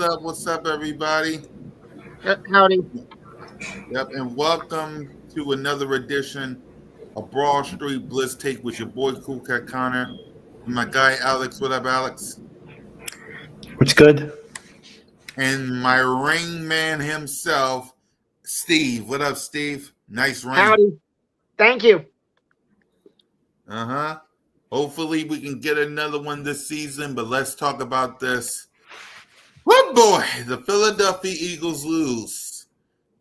up? What's up, everybody? Howdy. Yep, and welcome to another edition of Broad Street Blitz Take with your boy Cool Cat Connor and my guy Alex. What up, Alex? What's good? And my ring man himself, Steve. What up, Steve? Nice ring. Howdy. Thank you. Uh-huh. Hopefully we can get another one this season, but let's talk about this. What boy, the Philadelphia Eagles lose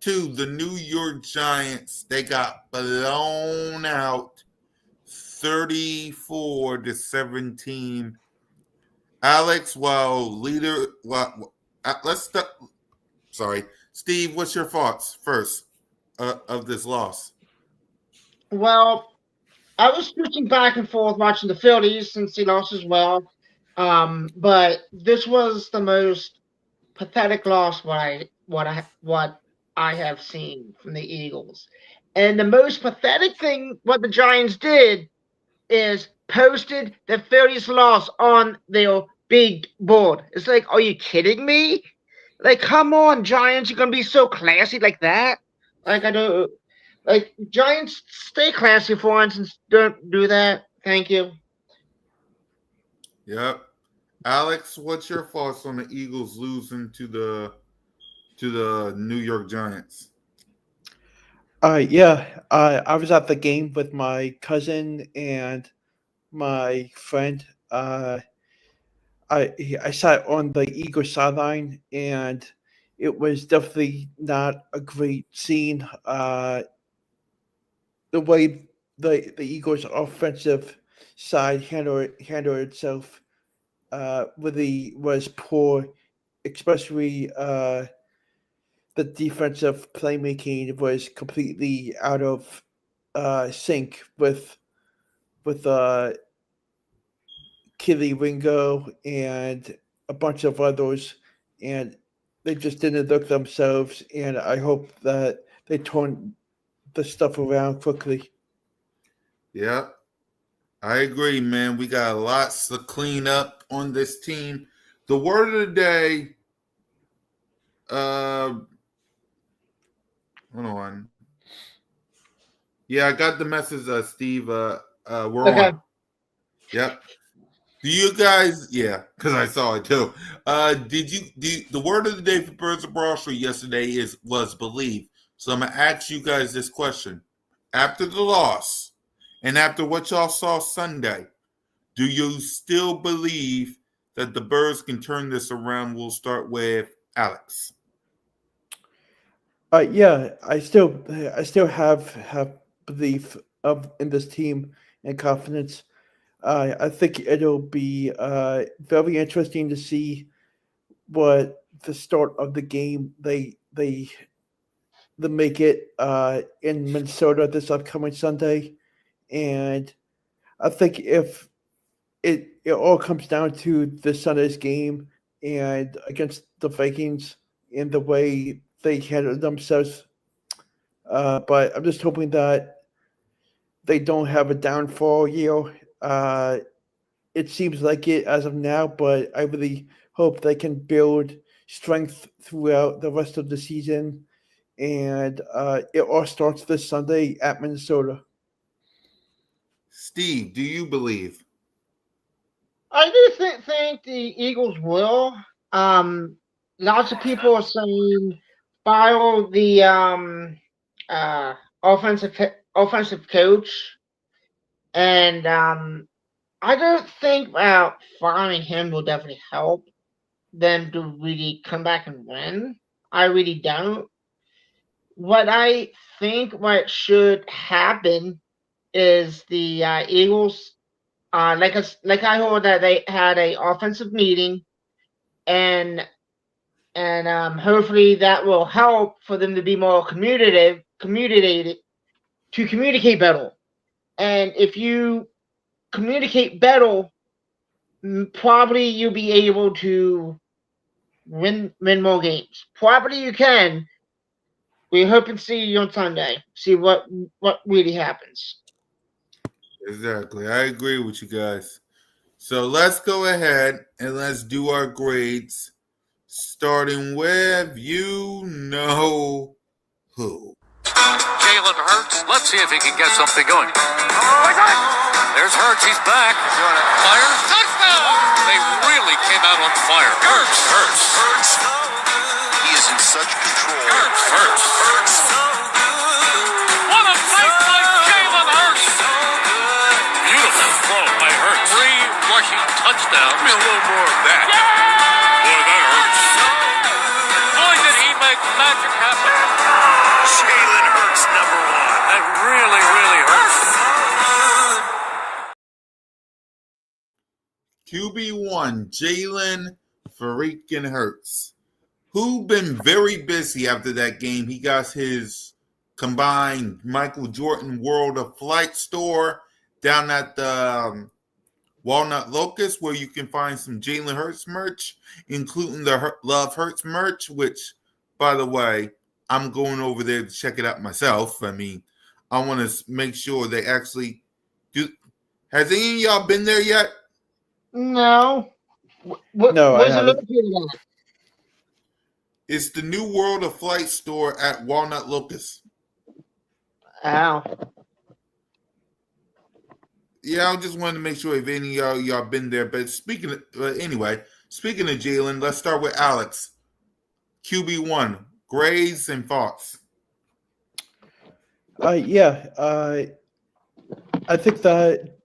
to the New York Giants. They got blown out 34-17. Alex, let's start. Sorry, Steve. What's your thoughts first of this loss? Well, I was switching back and forth watching the Phillies since he lost as well. But this was the most pathetic loss what I have seen from the Eagles. And the most pathetic thing what the Giants did is posted the Phillies loss on their big board. It's like, are you kidding me? Like, come on, Giants, you're gonna be so classy like that? Like, I don't like Giants. Stay classy for instance. Don't do that. Thank you. Yep. Alex, what's your thoughts on the Eagles losing to the New York Giants? I was at the game with my cousin and my friend. I sat on the Eagles sideline, and it was definitely not a great scene. The way the Eagles' offensive side handled itself really was poor, especially the defensive playmaking was completely out of sync with Killy Ringo and a bunch of others, and they just didn't look themselves. And I hope that they turn the stuff around quickly. Yep. I agree, man. We got lots to clean up on this team. The word of the day, hold on. Yeah, I got the message, Steve. We're Okay. on. Yep. Do you guys? Yeah, because I saw it too. Did you? The word of the day for Birds of Broad Street yesterday was believe. So I'm gonna ask you guys this question: after the loss, and after what y'all saw Sunday, do you still believe that the Birds can turn this around? We'll start with Alex. Yeah, I still have belief of in this team and confidence. I think it'll be very interesting to see what the start of the game they make it in Minnesota this upcoming Sunday, and I think if it all comes down to this Sunday's game and against the Vikings in the way they handle themselves. But I'm just hoping that they don't have a downfall year. It seems like it as of now, but I really hope they can build strength throughout the rest of the season. And it all starts this Sunday at Minnesota. Steve, do you believe? I do think the Eagles will. Um, Lots of people are saying fire the uh offensive coach, and I don't think firing him will definitely help them to really come back and win. I really don't. What I think what should happen is the Eagles. Like I heard that they had a offensive meeting, and hopefully that will help for them to be more communicate better. And if you communicate better, probably you'll be able to win more games. Probably you can. We hope and see you on Sunday. See what really happens. Exactly. I agree with you guys. So let's go ahead and let's do our grades. Starting with you know who. Jalen Hurts. Let's see if he can get something going. There's Hurts. He's back. Fire. Touchdown. They really came out on fire. Hurts. He is in such control. Hurts. What a play by Jalen Hurts. Beautiful throw by Hurts. 3 rushing touchdowns. Give me a little more of that. Boy, that hurts. Boy, did he make magic happen. Jalen Hurts, number 1. That really, really hurts. QB1, Jalen freaking Hurts, who been very busy after that game. He got his combined Michael Jordan World of Flight store down at the Walnut Locust, where you can find some Jalen Hurts merch, including the Love Hurts merch, which, by the way, I'm going over there to check it out myself. I mean, I want to make sure they actually do. Has any of y'all been there yet? No. No, I Where's the haven't. located at? It's the new World of Flight store at Walnut Locust. Ow. Yeah, I just wanted to make sure if any of y'all been there. But speaking of Jalen, let's start with Alex. QB1, grades and thoughts. I think that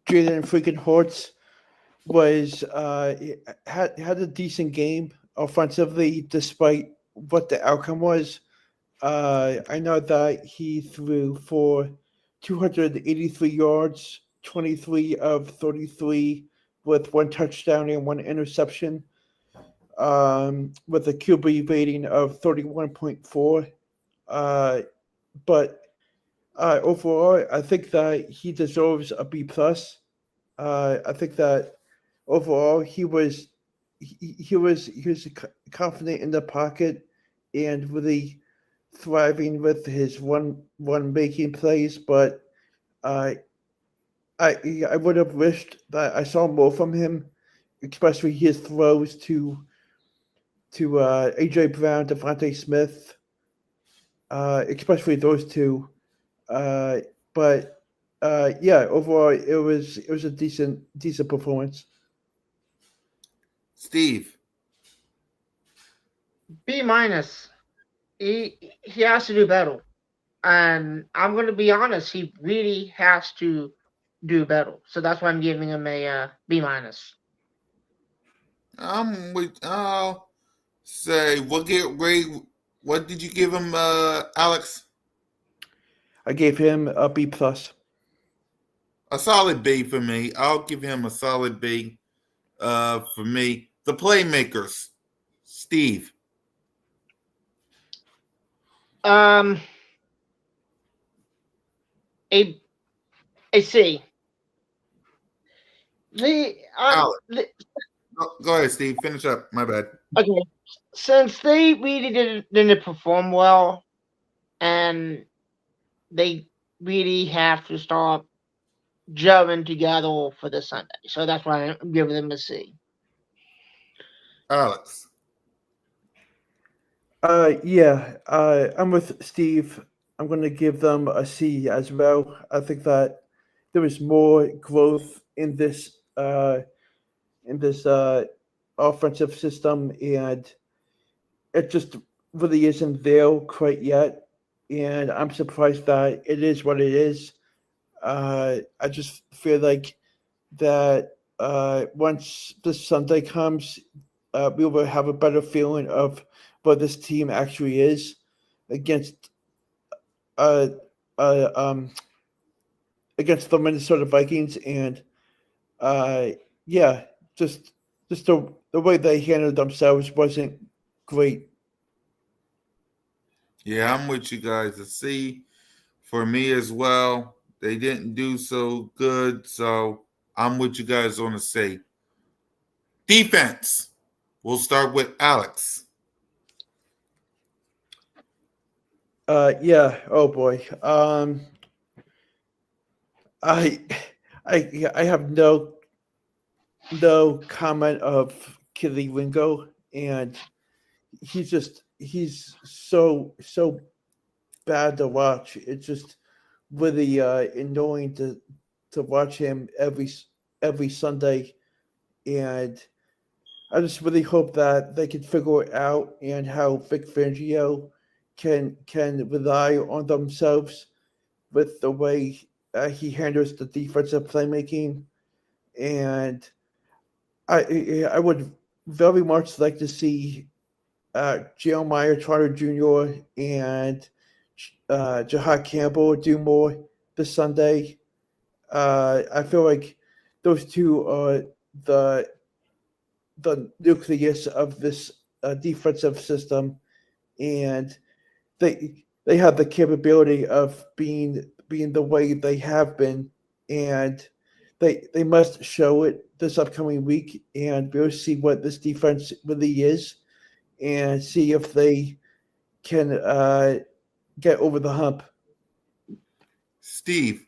Jalen freaking Hurts was had a decent game offensively, despite what the outcome was. I know that he threw for 283 yards, 23 of 33, with 1 touchdown and 1 interception, with a QB rating of 31.4. But overall, I think that he deserves a B+. I think that overall he was confident in the pocket and really thriving with his one making plays. But I would have wished that I saw more from him, especially his throws to AJ Brown, Devontae Smith, especially those two. But overall it was a decent performance. Steve. B-. He has to do better. And I'm going to be honest, he really has to do better. So that's why I'm giving him a B-. I'll say, what did you give him, Alex? I gave him a B+. A solid B for me. I'll give him a solid B for me. The playmakers, Steve. A C. Alex. Go ahead, Steve. Finish up. My bad. Okay. Since they really didn't perform well, and they really have to start gelling together for this Sunday. So that's why I'm giving them a C. Alex. I'm with Steve. I'm going to give them a C as well. I think that there was more growth in this offensive system, and it just really isn't there quite yet. And I'm surprised that it is what it is. I just feel like that once this Sunday comes, we will have a better feeling of what this team actually is against against the Minnesota Vikings. And just the way they handled themselves wasn't great. Yeah, I'm with you guys. A C for me as well. They didn't do so good, so I'm with you guys on a C. Defense. We'll start with Alex. Oh boy. I have no comment of Killy Ringo, and he's so bad to watch. It's just really annoying to watch him every Sunday, and I just really hope that they can figure it out and how Vic Fangio can rely on themselves with the way he handles the defensive playmaking. And I would very much like to see Jeremiah Trotter Jr. and Jahad Campbell do more this Sunday. I feel like those two are the the nucleus of this defensive system, and they have the capability of being the way they have been, and they must show it this upcoming week, and we'll see what this defense really is, and see if they can get over the hump. Steve.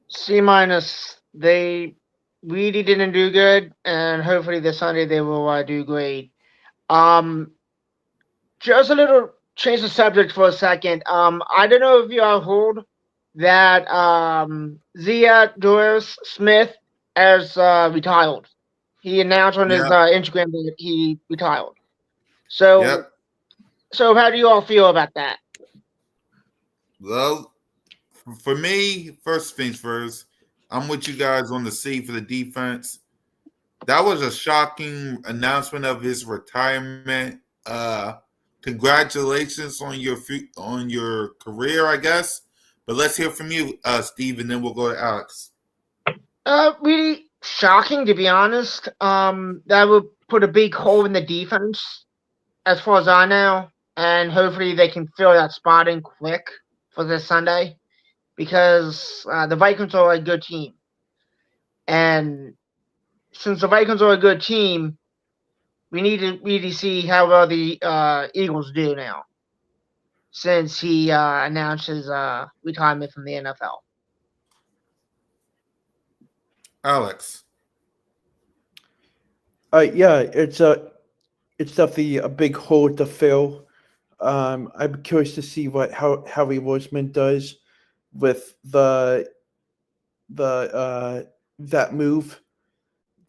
C minus. They really didn't do good, and hopefully this Sunday they will do great. Um, just a little change the subject for a second. I don't know if you all heard that Zia Doris Smith has retired. He announced on his Yeah. Instagram that he retired. So, Yep. so how do you all feel about that? Well, for me, first things first, I'm with you guys on the C for the defense. That was a shocking announcement of his retirement. Congratulations on your career, I guess. But let's hear from you, Steve, and then we'll go to Alex. Really shocking to be honest. That would put a big hole in the defense, as far as I know, and hopefully they can fill that spot in quick for this Sunday, because the Vikings are a good team, and since the Vikings are a good team, we need to really see how well the Eagles do now, since he announced his retirement from the NFL. Alex. Yeah, it's definitely a big hole to fill. I'm curious to see what how Howie Roseman does with the that move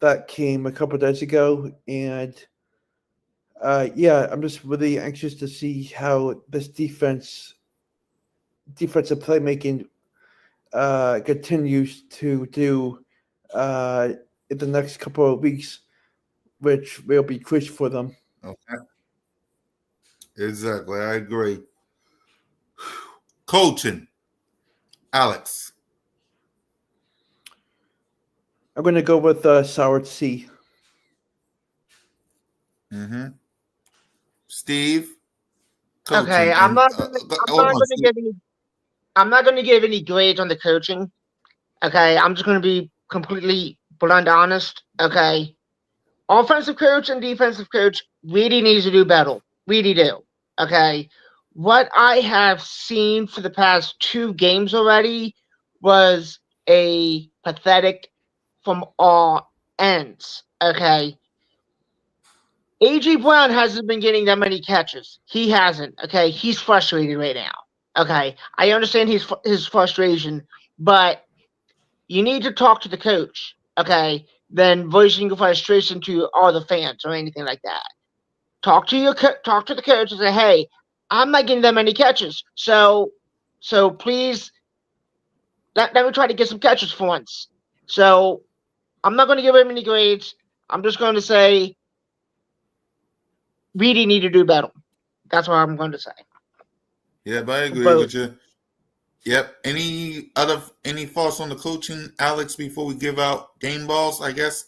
that came a couple days ago, and yeah, I'm just really anxious to see how this defensive playmaking continues to do in the next couple of weeks, which will be crucial for them. Okay. Exactly. I agree. Coaching. Alex. I'm going to go with Sour C. Mm-hmm. Steve. Okay, Coaching. And hold on, Steve. I'm not gonna give any grades on the coaching. Okay, I'm just gonna be completely blunt honest. Okay, offensive coach and defensive coach really needs to do better. Really do. Okay, what I have seen for the past 2 games already was a pathetic from all ends. Okay, AJ Brown hasn't been getting that many catches. He hasn't. Okay, he's frustrated right now. Okay, I understand his frustration, but you need to talk to the coach. Okay, than voicing your frustration to all the fans or anything like that. Talk to the coach and say, hey, I'm not getting that many catches, so please let me try to get some catches for once. So I'm not going to give him any grades. I'm just going to say really need to do better. That's what I'm going to say. Yep, I agree Both. with you. Yep. Any thoughts on the coaching, Alex, before we give out game balls, I guess?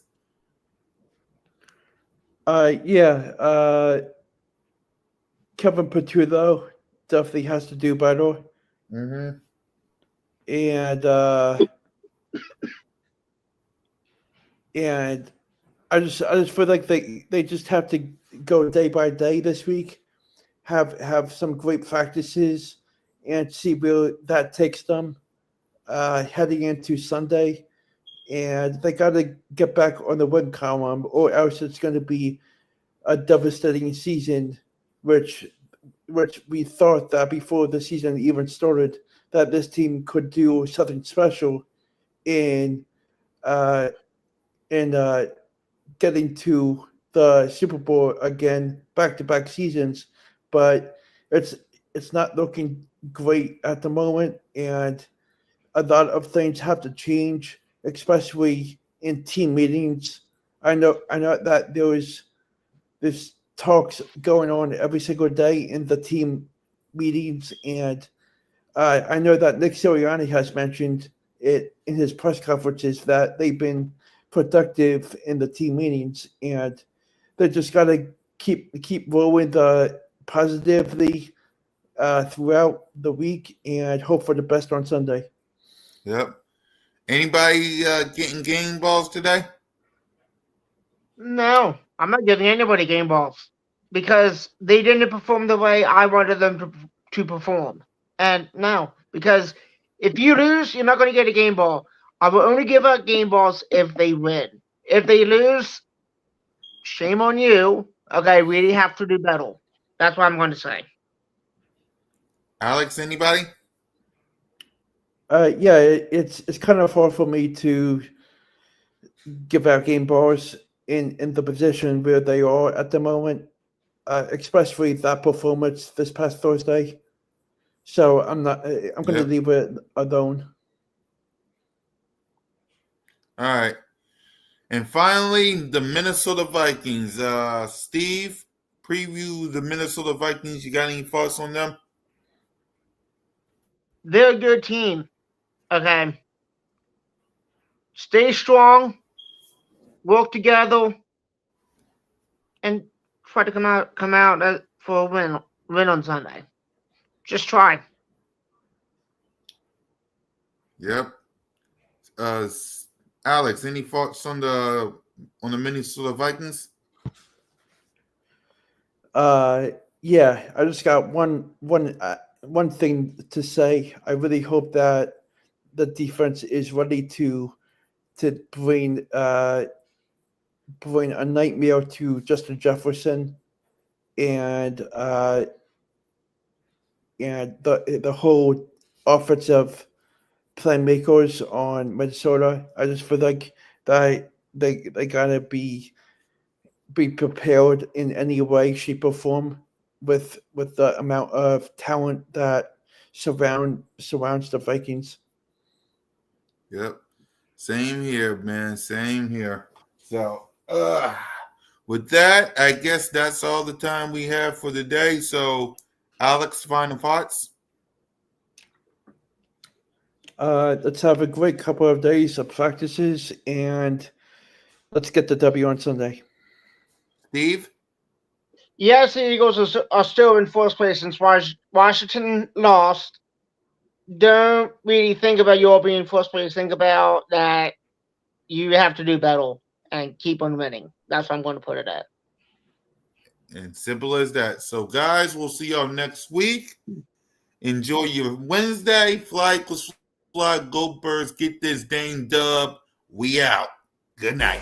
Yeah, Kevin Patullo definitely has to do better, Mm-hmm. and and I just feel like they just have to go day by day this week, have some great practices, and see where that takes them heading into Sunday, and they got to get back on the win column, or else it's going to be a devastating season, which we thought that before the season even started that this team could do something special in uh, getting to the Super Bowl again, back-to-back seasons, but it's not looking great at the moment, and a lot of things have to change, especially in team meetings. I know that there's talks going on every single day in the team meetings, and I know that Nick Sirianni has mentioned it in his press conferences that they've been productive in the team meetings, and they just got to keep rolling the positively throughout the week and hope for the best on Sunday. Yep. Anybody getting game balls today? No, I'm not giving anybody game balls because they didn't perform the way I wanted them to perform. And no, because if you lose, you're not going to get a game ball. I will only give out game balls if they win. If they lose, shame on you. Okay, really have to do better. That's what I'm going to say. Alex, anybody? Yeah, it's kind of hard for me to give out game balls in the position where they are at the moment, especially that performance this past Thursday. So I'm not. I'm going to leave it alone. All right. And finally, the Minnesota Vikings. Steve, preview the Minnesota Vikings. You got any thoughts on them? They're a good team. Okay. Stay strong. Work together. And try to come out for a win on Sunday. Just try. Yep. Alex, any thoughts on the Minnesota Vikings? Yeah, I just got one thing to say. I really hope that the defense is ready to bring a nightmare to Justin Jefferson and the whole offensive playmakers on Minnesota. I just feel like that they gotta be prepared in any way, shape, or form with the amount of talent that surrounds the Vikings. Yep. Same here, man. Same here. So, with that, I guess that's all the time we have for the day. So, Alex, final thoughts? Let's have a great couple of days of practices, and let's get the W on Sunday. Steve? Yes, the Eagles are still in first place since Washington lost. Don't really think about you all being in first place. Think about that you have to do better and keep on winning. That's what I'm going to put it at. And simple as that. So, guys, we'll see y'all next week. Enjoy your Wednesday. Fly, go Birds. Get this dang dub. We out. Good night.